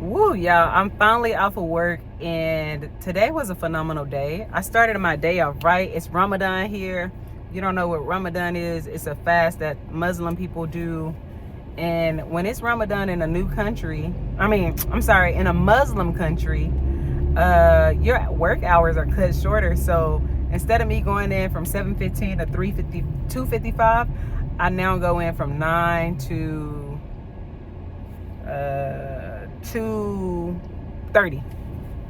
Woo, y'all. I'm finally off of work, and today was a phenomenal day. I started my day off right. It's Ramadan here. You don't know what Ramadan is? It's a fast that Muslim people do. And when it's Ramadan in a new country, in a Muslim country, your work hours are cut shorter. So instead of me going in from 7:15 to 2:55, I now go in from 9 to 2:30.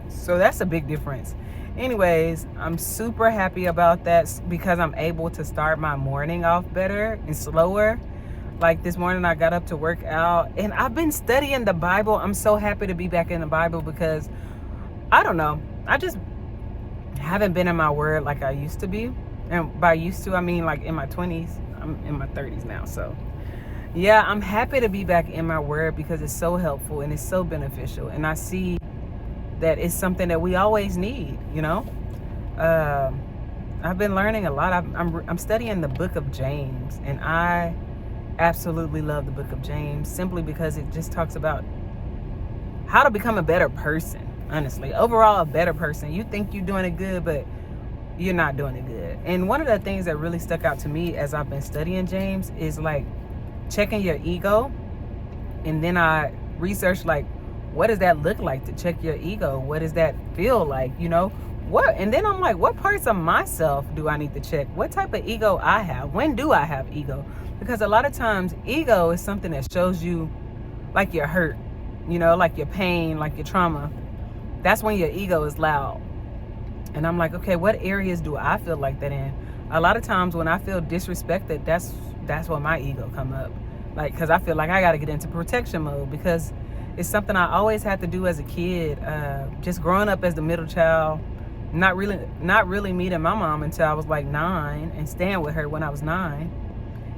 So that's a big difference. Anyways, I'm super happy about that because I'm able to start my morning off better and slower. Like this morning I got up to work out, and I've been studying the Bible. I'm so happy to be back in the Bible because I don't know, I just haven't been in my word like I used to be. And by used to, I mean like in my 20s. I'm in my 30s now. So yeah, I'm happy to be back in my word because it's so helpful and it's so beneficial. And I see that it's something that we always need, you know. I've been learning a lot. I'm studying the book of James, and I absolutely love the book of James simply because it just talks about how to become a better person. Honestly, overall, a better person. You think you're doing it good, but you're not doing it good. And one of the things that really stuck out to me as I've been studying James is like checking your ego. And then I researched like, what does that look like to check your ego? What does that feel like? You know, what? And then I'm like, what parts of myself do I need to check? What type of ego I have? When do I have ego? Because a lot of times ego is something that shows you like you're hurt, you know, like your pain, like your trauma. That's when your ego is loud. And I'm like, okay, what areas do I feel like that in? A lot of times when I feel disrespected, that's when my ego come up. Like, because I feel like I got to get into protection mode because it's something I always had to do as a kid. Just growing up as the middle child, not really meeting my mom until I was like 9 and staying with her when I was 9.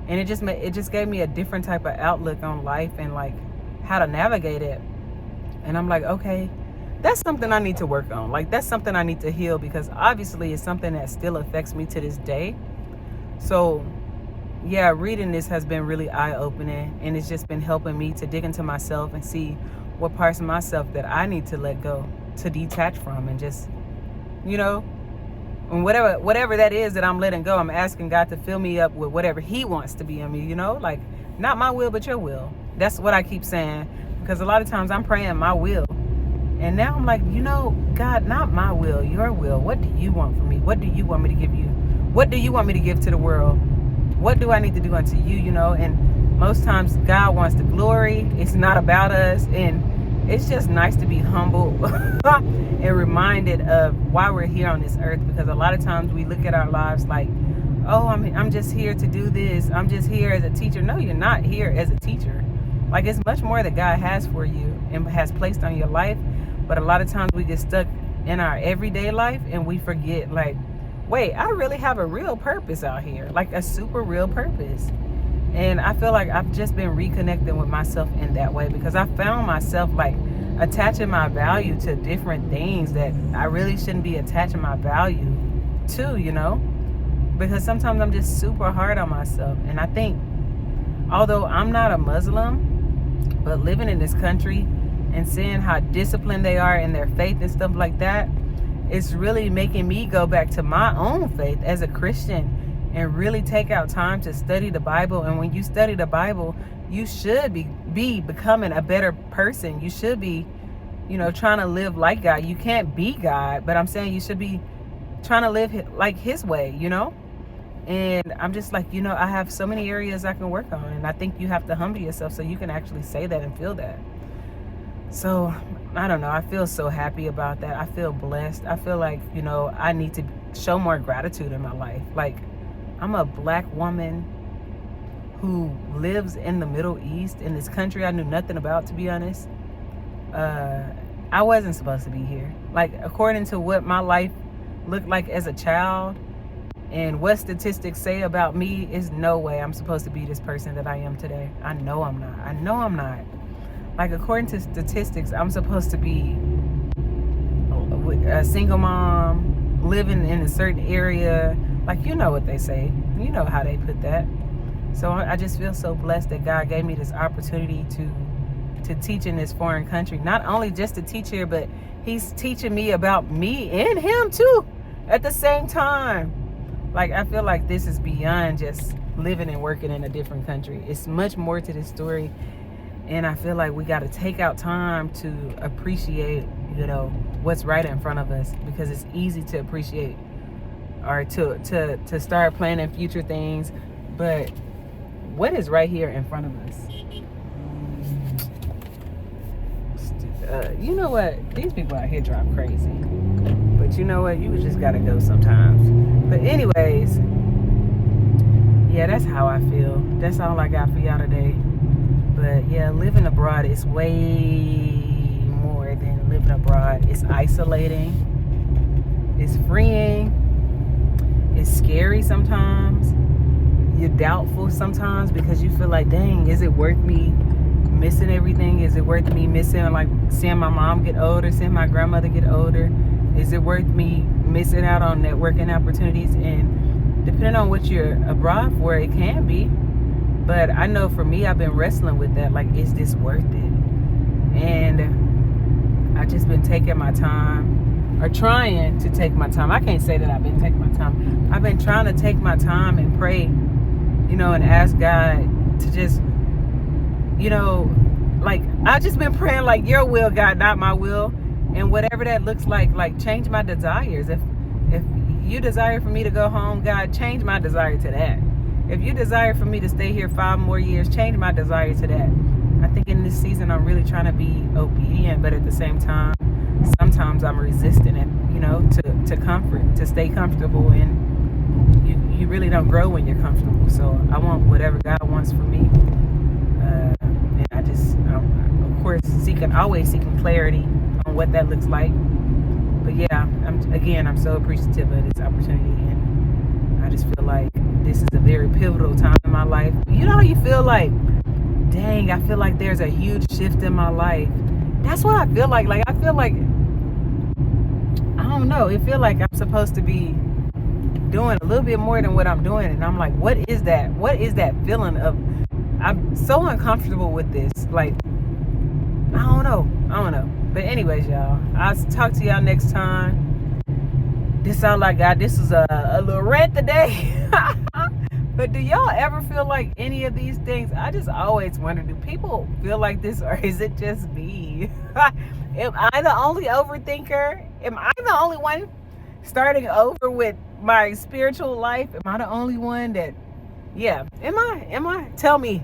And it just gave me a different type of outlook on life and like how to navigate it. And I'm like, okay, that's something I need to work on. Like, that's something I need to heal because obviously it's something that still affects me to this day. So yeah, reading this has been really eye-opening, and it's just been helping me to dig into myself and see what parts of myself that I need to let go, to detach from, and just, you know, and whatever that is that I'm letting go, I'm asking God to fill me up with whatever He wants to be in me, you know, like not my will, but your will. That's what I keep saying, because a lot of times I'm praying my will. And now I'm like, you know, God, not my will, your will. What do you want from me? What do you want me to give you? What do you want me to give to the world? What do I need to do unto you, you know? And most times God wants the glory. It's not about us. And it's just nice to be humble and reminded of why we're here on this earth. Because a lot of times we look at our lives like, oh, I'm just here to do this. I'm just here as a teacher. No, you're not here as a teacher. Like, it's much more that God has for you and has placed on your life. But a lot of times we get stuck in our everyday life and we forget, like, wait, I really have a real purpose out here, like a super real purpose. And I feel like I've just been reconnecting with myself in that way because I found myself like attaching my value to different things that I really shouldn't be attaching my value to, you know, because sometimes I'm just super hard on myself. And I think, although I'm not a Muslim, but living in this country and seeing how disciplined they are in their faith and stuff like that, it's really making me go back to my own faith as a Christian and really take out time to study the Bible. And when you study the Bible, you should be becoming a better person. You should be, you know, trying to live like God. You can't be God, but I'm saying you should be trying to live like His way, you know? And I'm just like, you know, I have so many areas I can work on. And I think you have to humble yourself so you can actually say that and feel that. So, I don't know. I feel so happy about that. I feel blessed. I feel like, you know, I need to show more gratitude in my life. Like, I'm a black woman who lives in the Middle East, in this country I knew nothing about, to be honest. I wasn't supposed to be here. Like, according to what my life looked like as a child and what statistics say about me, is no way I'm supposed to be this person that I am today. I know I'm not. Like, according to statistics, I'm supposed to be a single mom, living in a certain area. Like, you know what they say. You know how they put that. So I just feel so blessed that God gave me this opportunity to to teach in this foreign country. Not only just to teach here, but he's teaching me about me and him too at the same time. Like, I feel like this is beyond just living and working in a different country. It's much more to this story. And I feel like we got to take out time to appreciate, what's right in front of us, because it's easy to appreciate or to start planning future things. But what is right here in front of us? You know what? These people out here drive crazy. But you know what? You just got to go sometimes. But anyways, yeah, that's how I feel. That's all I got for y'all today. But yeah, living abroad is way more than living abroad. It's isolating. It's freeing. It's scary sometimes. You're doubtful sometimes because you feel like, dang, is it worth me missing everything? Is it worth me missing, like, seeing my mom get older, seeing my grandmother get older? Is it worth me missing out on networking opportunities? And depending on what you're abroad for, it can be. But I know for me, I've been wrestling with that. Like, is this worth it? And I've just been taking my time, or trying to take my time. I can't say that I've been taking my time. I've been trying to take my time and pray, and ask God to just, like, I've just been praying, like, your will, God, not my will. And whatever that looks like change my desires. If you desire for me to go home, God, change my desire to that. If you desire for me to stay here 5 more years, change my desire to that. I think in this season, I'm really trying to be obedient, but at the same time, sometimes I'm resistant, to comfort, to stay comfortable. And you really don't grow when you're comfortable. So I want whatever God wants for me. And of course, always seeking clarity on what that looks like. But yeah, I'm so appreciative of this opportunity, and I just feel like this is a very pivotal time in my life. You know how you feel like, dang, I feel like there's a huge shift in my life. That's what I feel like. Like, I feel like, I don't know, it feel like I'm supposed to be doing a little bit more than what I'm doing. And I'm like, what is that? What is that feeling of, I'm so uncomfortable with this. Like, I don't know. But anyways, y'all, I'll talk to y'all next time. This is all I got. This is a little rant today. But do y'all ever feel like any of these things? I just always wonder, do people feel like this, or is it just me? Am I the only overthinker? Am I the only one starting over with my spiritual life? Am I the only one that, yeah, am I? Tell me.